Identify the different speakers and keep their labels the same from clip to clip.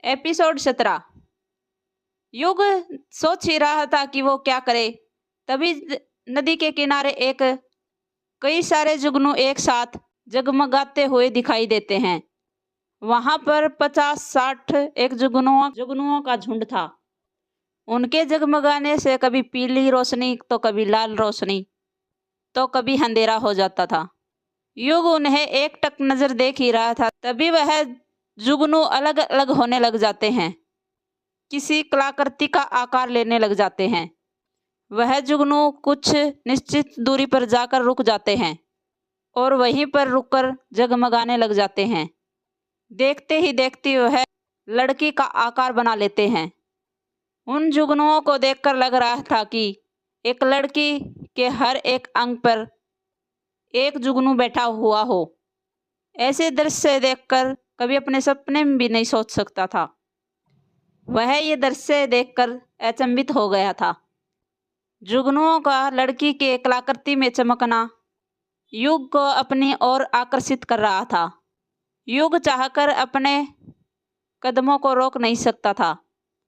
Speaker 1: Episode 17। युग सोच ही रहा था कि वो क्या करे। तभी नदी के किनारे कई सारे जुगनू एक साथ जगमगाते हुए दिखाई देते हैं। वहां पर 50-60 एक जुगनुओं का झुंड था। उनके जगमगाने से कभी पीली रोशनी तो कभी लाल रोशनी तो कभी अंधेरा हो जाता था। युग उन्हें एक टक नजर देख ही रहा था, तभी वह जुगनू अलग अलग होने लग जाते हैं, किसी कलाकृति का आकार लेने लग जाते हैं। वह जुगनू कुछ निश्चित दूरी पर जाकर रुक जाते हैं और वहीं पर रुककर जगमगाने लग जाते हैं। देखते ही देखते वह लड़की का आकार बना लेते हैं। उन जुगनुओं को देखकर लग रहा था कि एक लड़की के हर एक अंग पर एक जुगनू बैठा हुआ हो। ऐसे दृश्य देखकर कभी अपने सपने में भी नहीं सोच सकता था। वह ये दृश्य देखकर अचंभित हो गया था। जुगनुओं का लड़की के कलाकृति में चमकना युग को अपनी ओर आकर्षित कर रहा था। युग चाहकर अपने कदमों को रोक नहीं सकता था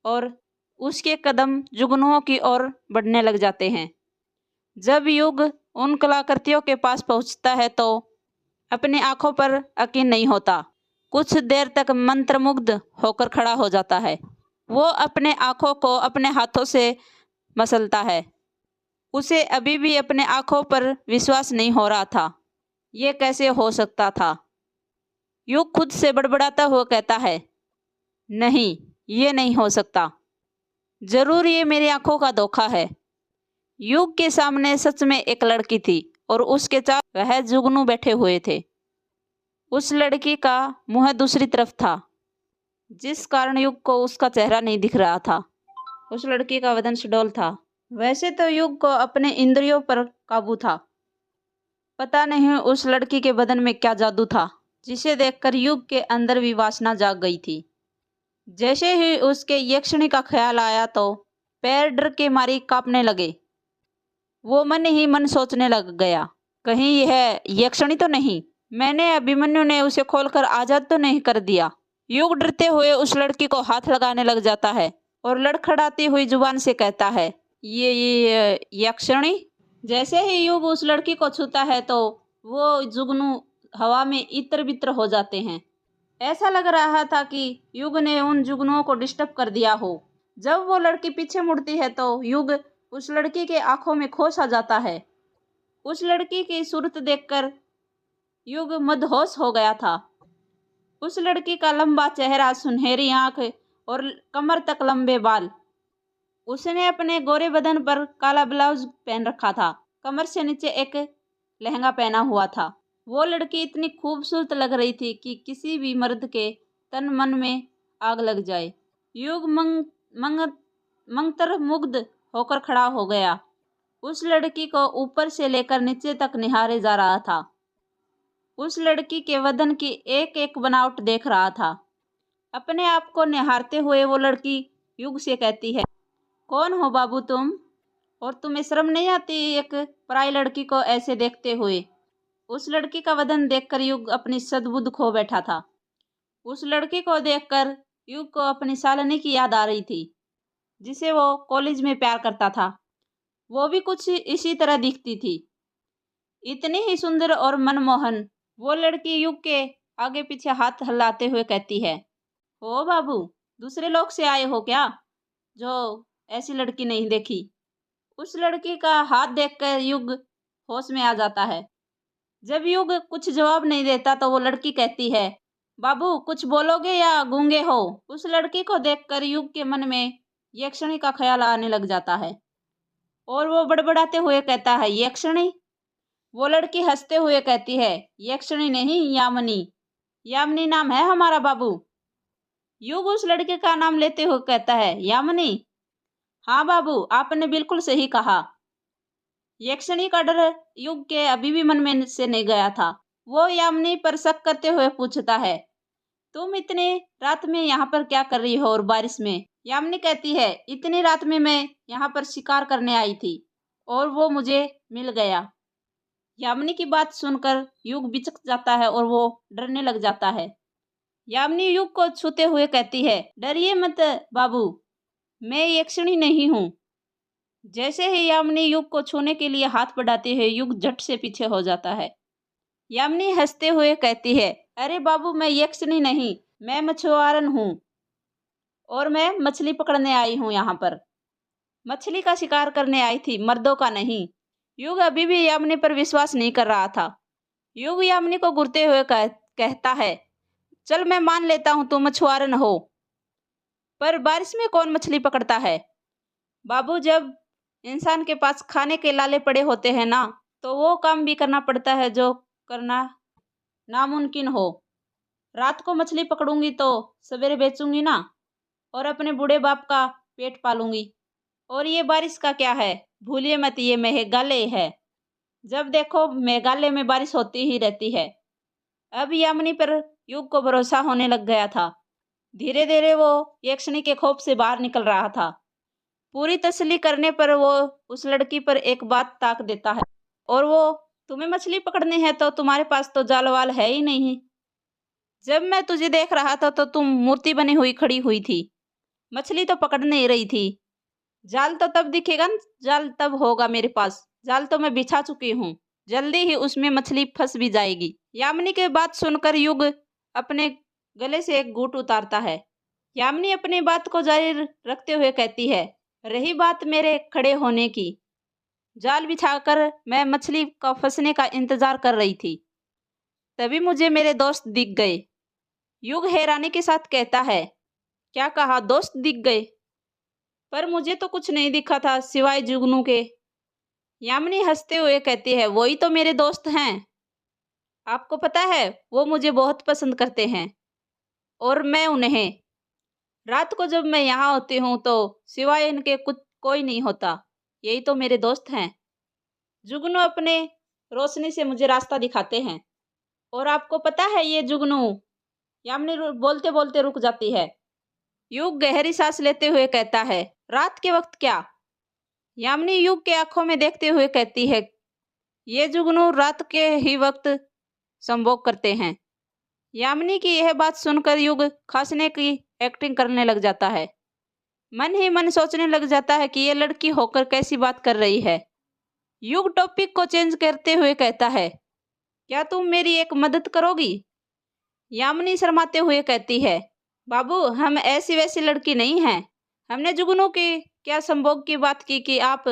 Speaker 1: और उसके कदम जुगनुओं की ओर बढ़ने लग जाते हैं। जब युग उन कलाकृतियों के पास पहुंचता है तो अपनी आंखों पर यकीन नहीं होता। कुछ देर तक मंत्रमुग्ध होकर खड़ा हो जाता है। वो अपने आंखों को अपने हाथों से मसलता है। उसे अभी भी अपने आंखों पर विश्वास नहीं हो रहा था। ये कैसे हो सकता था? युग खुद से बड़बड़ाता हुआ कहता है, नहीं, ये नहीं हो सकता। जरूर ये मेरी आंखों का धोखा है। युग के सामने सच में एक लड़की थी और उसके चारों वह जुगनू बैठे हुए थे। उस लड़की का मुंह दूसरी तरफ था, जिस कारण युग को उसका चेहरा नहीं दिख रहा था। उस लड़की का बदन सुडौल था। वैसे तो युग को अपने इंद्रियों पर काबू था। पता नहीं उस लड़की के बदन में क्या जादू था, जिसे देखकर युग के अंदर भी वासना जाग गई थी। जैसे ही उसके यक्षिणी का ख्याल आया तो पैर डर के मारे कांपने लगे। वो मन ही मन सोचने लग गया, कहीं यह यक्षिणी तो नहीं? मैंने अभिमन्यु ने उसे खोलकर आजाद तो नहीं कर दिया? युग डरते हुए उस लड़की को हाथ लगाने लग जाता है और लड़खड़ाती हुई जुबान से कहता है, ये यक्षिणी? जैसे ही युग उस लड़की को छूता है तो वो जुगनू हवा में इत्र बित्र हो जाते हैं। ऐसा लग रहा था कि युग ने उन जुगनुओं को डिस्टर्ब कर दिया हो। जब वो लड़की पीछे मुड़ती है तो युग उस लड़की के आंखों में खो सा जाता है। उस लड़की की सूरत देखकर युग मदहोश हो गया था। उस लड़की का लंबा चेहरा, सुनहरी आंख और कमर तक लंबे बाल। उसने अपने गोरे बदन पर काला ब्लाउज पहन रखा था। कमर से नीचे एक लहंगा पहना हुआ था। वो लड़की इतनी खूबसूरत लग रही थी कि किसी भी मर्द के तन मन में आग लग जाए। युग मंत्र मुग्ध होकर खड़ा हो गया। उस लड़की को ऊपर से लेकर नीचे तक निहारे जा रहा था। उस लड़की के बदन की एक एक बनावट देख रहा था। अपने आप को निहारते हुए वो लड़की युग से कहती है, कौन हो बाबू तुम? और तुम्हें शर्म नहीं आती एक पराई लड़की को ऐसे देखते हुए? उस लड़की का बदन देखकर युग अपनी सद्बुद्ध खो बैठा था। उस लड़की को देखकर युग को अपनी शालिनी की याद आ रही थी, जिसे वो कॉलेज में प्यार करता था। वो भी कुछ इसी तरह दिखती थी, इतनी ही सुंदर और मनमोहन। वो लड़की युग के आगे पीछे हाथ हिलाते हुए कहती है, ओ बाबू, दूसरे लोग से आए हो क्या, जो ऐसी लड़की नहीं देखी? उस लड़की का हाथ देखकर युग होश में आ जाता है। जब युग कुछ जवाब नहीं देता तो वो लड़की कहती है, बाबू कुछ बोलोगे या गूंगे हो? उस लड़की को देखकर युग के मन में यक्षिणी का ख्याल आने लग जाता है और वो बड़बड़ाते हुए कहता है, यक्षिणी? वो लड़की हंसते हुए कहती है, यक्षिणी नहीं, यामिनी। यामिनी नाम है हमारा बाबू। युग उस लड़के का नाम लेते हुए कहता है, यामिनी? हाँ बाबू, आपने बिल्कुल सही कहा। यक्षिणी का डर युग के अभी भी मन में से नहीं गया था। वो यामिनी पर शक करते हुए पूछता है, तुम इतनी रात में यहाँ पर क्या कर रही हो और बारिश में? यामिनी कहती है, इतनी रात में मैं यहाँ पर शिकार करने आई थी और वो मुझे मिल गया। यामिनी की बात सुनकर युग बिचक जाता है और वो डरने लग जाता है। यामिनी युग को छूते हुए कहती है, डरिए मत बाबू, मैं यक्षिणी नहीं हूँ। जैसे ही यामिनी युग को छूने के लिए हाथ बढ़ाती है, युग झट से पीछे हो जाता है। यामिनी हंसते हुए कहती है, अरे बाबू, मैं यक्षिणी नहीं, मैं मछुआरन हूँ और मैं मछली पकड़ने आई हूँ। यहाँ पर मछली का शिकार करने आई थी, मर्दों का नहीं। युग अभी भी यामिनी पर विश्वास नहीं कर रहा था। युग यामिनी को घूरते हुए कहता है, चल मैं मान लेता हूँ तुम मछुआरन हो, पर बारिश में कौन मछली पकड़ता है? बाबू, जब इंसान के पास खाने के लाले पड़े होते हैं ना, तो वो काम भी करना पड़ता है जो करना नामुमकिन हो। रात को मछली पकड़ूंगी तो सवेरे बेचूंगी ना, और अपने बूढ़े बाप का पेट पालूंगी। और ये बारिश का क्या है, भूलिए मत, ये मेघालय है। जब देखो मेघालय में बारिश होती ही रहती है। अब यामिनी पर युग को भरोसा होने लग गया था। धीरे धीरे वो यक्षिणी के खौफ से बाहर निकल रहा था। पूरी तसल्ली करने पर वो उस लड़की पर एक बात ताक देता है, और वो, तुम्हें मछली पकड़नी है तो तुम्हारे पास तो जाल वाल है ही नहीं। जब मैं तुझे देख रहा था तो तुम मूर्ति बनी हुई खड़ी हुई थी, मछली तो पकड़ नहीं रही थी। जाल तो तब दिखेगा न, जाल तब होगा मेरे पास। जाल तो मैं बिछा चुकी हूँ, जल्दी ही उसमें मछली फंस भी जाएगी। यामिनी की बात सुनकर युग अपने गले से एक घूंट उतारता है। यामिनी अपनी बात को जारी रखते हुए कहती है, रही बात मेरे खड़े होने की, जाल बिछाकर मैं मछली का फंसने का इंतजार कर रही थी, तभी मुझे मेरे दोस्त दिख गए। युग हैरानी के साथ कहता है, क्या कहा, दोस्त दिख गए? पर मुझे तो कुछ नहीं दिखा था सिवाय जुगनू के। यामिनी हंसते हुए कहती है, वही तो मेरे दोस्त हैं। आपको पता है, वो मुझे बहुत पसंद करते हैं और मैं उन्हें। रात को जब मैं यहाँ होती हूँ तो सिवाय इनके कुछ कोई नहीं होता। यही तो मेरे दोस्त हैं। जुगनू अपने रोशनी से मुझे रास्ता दिखाते हैं। और आपको पता है ये जुगनू, यामिनी बोलते बोलते रुक जाती है। युग गहरी सांस लेते हुए कहता है, रात के वक्त क्या? यामिनी युग के आंखों में देखते हुए कहती है, ये जुगनू रात के ही वक्त संभोग करते हैं। यामिनी की यह बात सुनकर युग खांसने की एक्टिंग करने लग जाता है। मन ही मन सोचने लग जाता है कि ये लड़की होकर कैसी बात कर रही है। युग टॉपिक को चेंज करते हुए कहता है, क्या तुम मेरी एक मदद करोगी? यामिनी शर्माते हुए कहती है, बाबू, हम ऐसी वैसी लड़की नहीं हैं। हमने जुगनू की क्या संभोग की बात की कि आप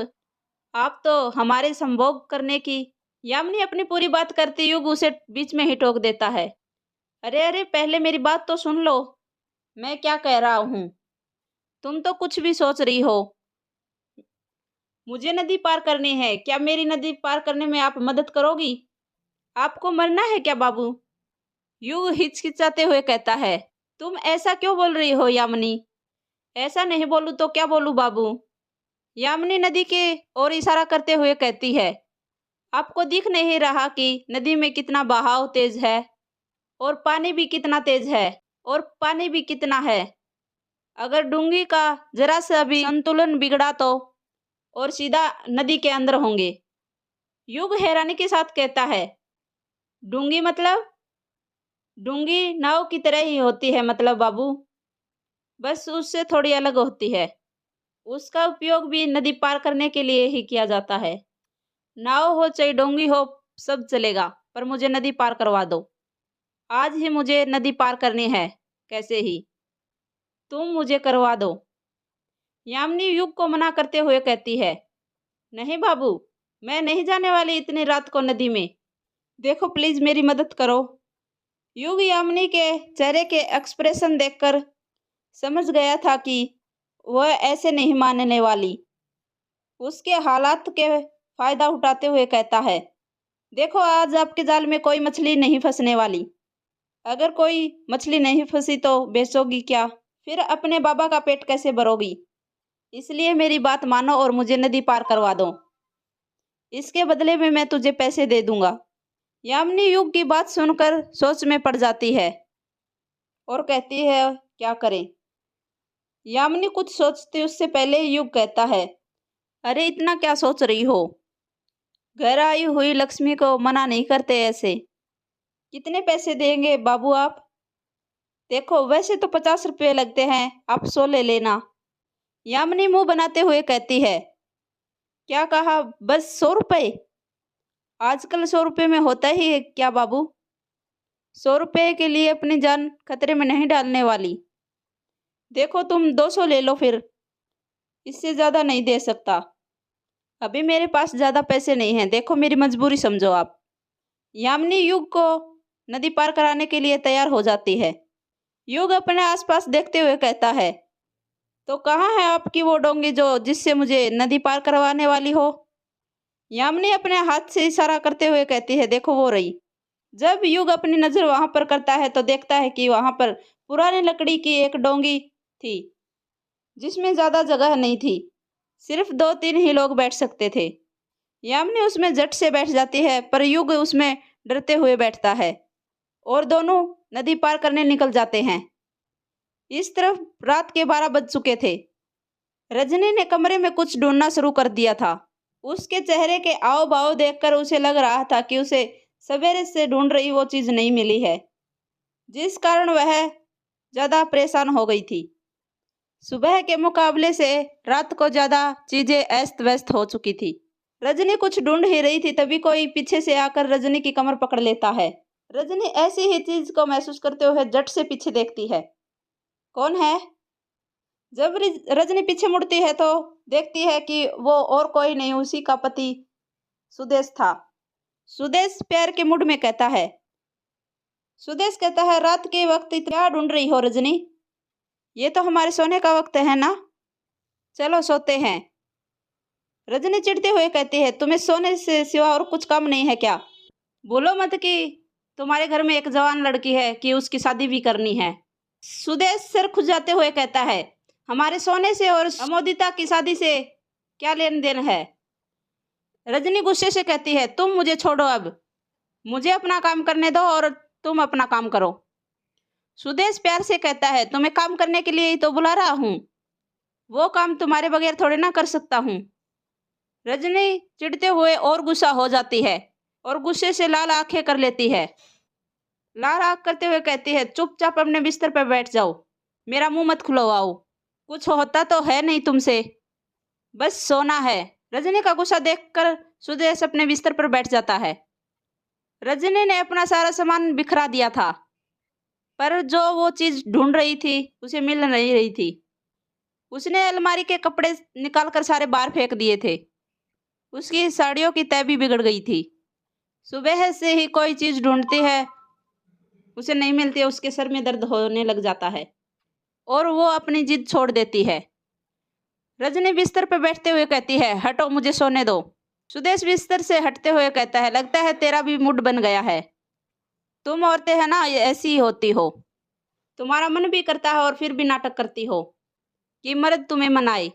Speaker 1: तो हमारे संभोग करने की। यामिनी अपनी पूरी बात करती युग उसे बीच में ही टोक देता है। अरे अरे, पहले मेरी बात तो सुन लो, मैं क्या कह रहा हूँ। तुम तो कुछ भी सोच रही हो। मुझे नदी पार करनी है, क्या मेरी नदी पार करने में आप मदद करोगी? आपको मरना है क्या बाबू? युग हिचकिचाते हुए कहता है, तुम ऐसा क्यों बोल रही हो यामिनी? ऐसा नहीं बोलूं तो क्या बोलूं बाबू? यामिनी नदी के ओर इशारा करते हुए कहती है, आपको दिख नहीं रहा कि नदी में कितना बहाव तेज है, और पानी भी कितना तेज है, और पानी भी कितना है। अगर डूंगी का जरा सा भी संतुलन बिगड़ा तो और सीधा नदी के अंदर होंगे। युग हैरानी के साथ कहता है, डूंगी मतलब? डूंगी नाव की तरह ही होती है मतलब बाबू, बस उससे थोड़ी अलग होती है। उसका उपयोग भी नदी पार करने के लिए ही किया जाता है। नाव हो चाहे डोंगी हो, सब चलेगा, पर मुझे नदी पार करवा दो। आज ही मुझे नदी पार करनी है, कैसे ही तुम मुझे करवा दो। यामिनी युग को मना करते हुए कहती है, नहीं बाबू, मैं नहीं जाने वाली इतनी रात को नदी में। देखो प्लीज मेरी मदद करो। युग यामिनी के चेहरे के एक्सप्रेशन देखकर समझ गया था कि वह ऐसे नहीं मानने वाली। उसके हालात के फायदा उठाते हुए कहता है, देखो आज आपके जाल में कोई मछली नहीं फंसने वाली। अगर कोई मछली नहीं फंसी तो बेचोगी क्या? फिर अपने बाबा का पेट कैसे भरोगी? इसलिए मेरी बात मानो और मुझे नदी पार करवा दो। इसके बदले में मैं तुझे पैसे दे दूंगा। यामिनी युग की बात सुनकर सोच में पड़ जाती है और कहती है, क्या करें? यामिनी कुछ सोचती उससे पहले युग कहता है, अरे इतना क्या सोच रही हो? घर आई हुई लक्ष्मी को मना नहीं करते ऐसे। कितने पैसे देंगे बाबू आप? देखो वैसे तो 50 रुपये लगते हैं, आप 100 ले लेना। यामिनी मुंह बनाते हुए कहती है, क्या कहा, बस 100 रुपये? आजकल 100 रुपये में होता ही है क्या बाबू? 100 रुपये के लिए अपनी जान खतरे में नहीं डालने वाली। देखो तुम 200 ले लो फिर, इससे ज़्यादा नहीं दे सकता। अभी मेरे पास ज़्यादा पैसे नहीं हैं, देखो मेरी मजबूरी समझो आप। यामिनी युग को नदी पार कराने के लिए तैयार हो जाती है। युग अपने आसपास देखते हुए कहता है, तो कहाँ है आपकी वो डोंगी जो जिससे मुझे नदी पार करवाने वाली हो? यामिनी अपने हाथ से इशारा करते हुए कहती है, देखो वो रही। जब युग अपनी नज़र वहां पर करता है तो देखता है कि वहां पर पुरानी लकड़ी की एक डोंगी थी, जिसमें ज़्यादा जगह नहीं थी, सिर्फ 2-3 ही लोग बैठ सकते थे। यामिनी उसमें झट से बैठ जाती है, पर युग उसमें डरते हुए बैठता है और दोनों नदी पार करने निकल जाते हैं। इस तरफ रात के 12 बज चुके थे। रजनी ने कमरे में कुछ ढूंढना शुरू कर दिया था। उसके चेहरे के आव भाव देखकर उसे लग रहा था कि उसे सवेरे से ढूंढ रही वो चीज नहीं मिली है, जिस कारण वह ज्यादा परेशान हो गई थी। सुबह के मुकाबले से रात को ज्यादा चीजें अस्त व्यस्त हो चुकी थी। रजनी कुछ ढूंढ ही रही थी, तभी कोई पीछे से आकर रजनी की कमर पकड़ लेता है। रजनी ऐसी ही चीज को महसूस करते हुए झट से पीछे देखती है। कौन है? जब रजनी पीछे मुड़ती है तो देखती है कि वो और कोई नहीं, उसी का पति सुदेश था। सुदेश प्यार के मूड में कहता है, सुदेश कहता है, रात के वक्त क्या ढूंढ रही हो रजनी? ये तो हमारे सोने का वक्त है ना, चलो सोते हैं। रजनी चिढ़ते हुए कहती है, तुम्हें सोने से सिवा और कुछ काम नहीं है क्या? बोलो मत कि तुम्हारे घर में एक जवान लड़की है कि उसकी शादी भी करनी है। सुदेश सिर खुजाते हुए कहता है, हमारे सोने से और अमोदिता की शादी से क्या लेन देन है? रजनी गुस्से से कहती है, तुम मुझे छोड़ो, अब मुझे अपना काम करने दो और तुम अपना काम करो। सुदेश प्यार से कहता है, तुम्हें काम करने के लिए ही तो बुला रहा हूं, वो काम तुम्हारे बगैर थोड़े ना कर सकता हूं। रजनी चिढ़ते हुए और गुस्सा हो जाती है और गुस्से से लाल आंखें कर लेती है। लाल आंख करते हुए कहती है, चुपचाप अपने बिस्तर पर बैठ जाओ, मेरा मुंह मत खुलवाओ, कुछ होता तो है नहीं तुमसे, बस सोना है। रजनी का गुस्सा देखकर सुदेश अपने बिस्तर पर बैठ जाता है। रजनी ने अपना सारा सामान बिखरा दिया था, पर जो वो चीज ढूंढ रही थी उसे मिल नहीं रही थी। उसने अलमारी के कपड़े निकालकर सारे बाहर फेंक दिए थे। उसकी साड़ियों की तह भी बिगड़ गई थी। सुबह से ही कोई चीज ढूंढती है, उसे नहीं मिलती है, उसके सर में दर्द होने लग जाता है और वो अपनी जिद छोड़ देती है। रजनी बिस्तर पर बैठते हुए कहती है, हटो, मुझे सोने दो। सुदेश बिस्तर से हटते हुए कहता है, लगता है तेरा भी मूड बन गया है। तुम औरतें है ना, ऐसी ही होती हो, तुम्हारा मन भी करता है और फिर भी नाटक करती हो कि मर्द तुम्हें मनाए।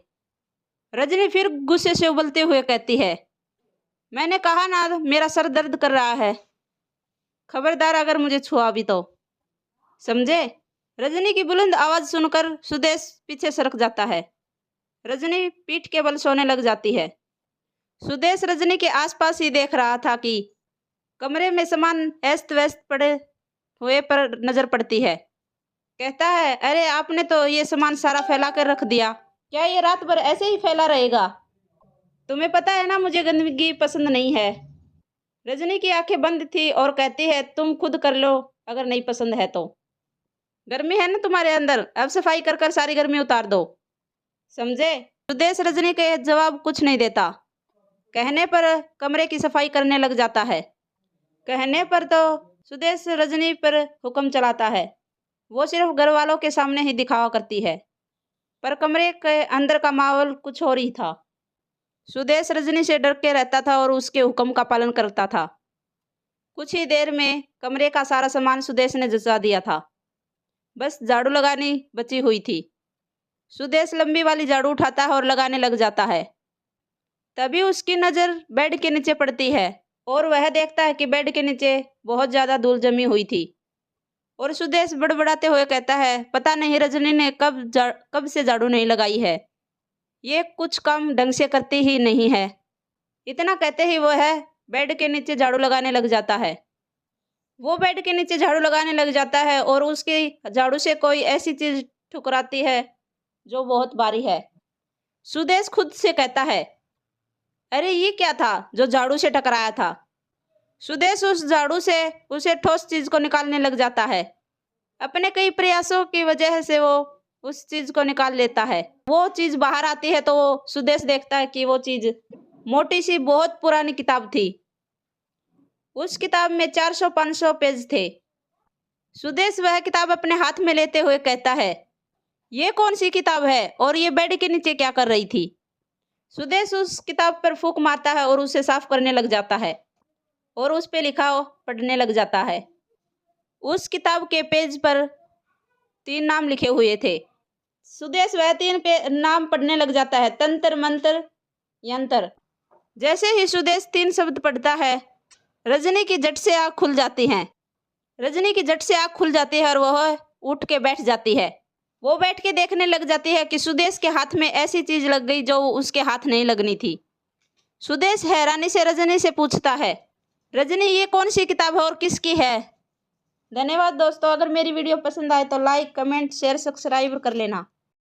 Speaker 1: रजनी फिर गुस्से से उबलते हुए कहती है, मैंने कहा ना मेरा सर दर्द कर रहा है, खबरदार अगर मुझे छुआ भी तो, समझे? रजनी की बुलंद आवाज सुनकर सुदेश पीछे सरक जाता है। रजनी पीठ के बल सोने लग जाती है। सुदेश रजनी के आसपास ही देख रहा था कि कमरे में सामान अस्त व्यस्त पड़े हुए पर नजर पड़ती है। कहता है, अरे आपने तो ये सामान सारा फैला कर रख दिया, क्या ये रात भर ऐसे ही फैला रहेगा? तुम्हें पता है ना मुझे गंदगी पसंद नहीं है। रजनी की आंखें बंद थी और कहती है, तुम खुद कर लो अगर नहीं पसंद है तो, गर्मी है ना तुम्हारे अंदर, अब सफाई कर कर सारी गर्मी उतार दो, समझे? सुदेश रजनी के जवाब कुछ नहीं देता। कहने पर कमरे की सफाई करने लग जाता है। कहने पर तो सुदेश रजनी पर हुक्म चलाता है, वो सिर्फ घर वालों के सामने ही दिखावा करती है, पर कमरे के अंदर का माहौल कुछ और ही था। सुदेश रजनी से डर के रहता था और उसके हुक्म का पालन करता था। कुछ ही देर में कमरे का सारा सामान सुदेश ने जचा दिया था, बस झाड़ू लगानी बची हुई थी। सुदेश लंबी वाली झाड़ू उठाता है और लगाने लग जाता है। तभी उसकी नज़र बेड के नीचे पड़ती है और वह देखता है कि बेड के नीचे बहुत ज़्यादा धूल जमी हुई थी। और सुदेश बड़बड़ाते हुए कहता है, पता नहीं रजनी ने कब से झाड़ू नहीं लगाई है, ये कुछ काम ढंग से करती ही नहीं है। इतना कहते ही वह बेड के नीचे झाड़ू लगाने लग जाता है। वो बेड के नीचे झाड़ू लगाने लग जाता है और उसकी झाड़ू से कोई ऐसी चीज ठुकराती है जो बहुत भारी है। सुदेश खुद से कहता है, अरे ये क्या था जो झाड़ू से टकराया था। सुदेश उस झाड़ू से उसे ठोस चीज को निकालने लग जाता है। अपने कई प्रयासों की वजह से वो उस चीज को निकाल लेता है। वो चीज बाहर आती है तो वो सुदेश देखता है कि वो चीज मोटी सी बहुत पुरानी किताब थी। उस किताब में 400-500 पेज थे। सुदेश वह किताब अपने हाथ में लेते हुए कहता है, ये कौन सी किताब है और ये बेड के नीचे क्या कर रही थी। सुदेश उस किताब पर फूंक मारता है और उसे साफ करने लग जाता है और उस पे लिखा पढ़ने लग जाता है। उस किताब के पेज पर 3 नाम लिखे हुए थे। सुदेश वह 3 नाम पढ़ने लग जाता है, तंत्र मंत्र यंत्र। जैसे ही सुदेश 3 शब्द पढ़ता है, रजनी की झट से आँख खुल जाती है। रजनी की झट से आँख खुल जाती है और वह उठ के बैठ जाती है। वो बैठ के देखने लग जाती है कि सुदेश के हाथ में ऐसी चीज लग गई जो उसके हाथ नहीं लगनी थी। सुदेश हैरानी से रजनी से पूछता है, रजनी ये कौन सी किताब है और किसकी है। धन्यवाद दोस्तों। अगर मेरी वीडियो पसंद आए तो लाइक, कमेंट, शेयर, सब्सक्राइब कर लेना।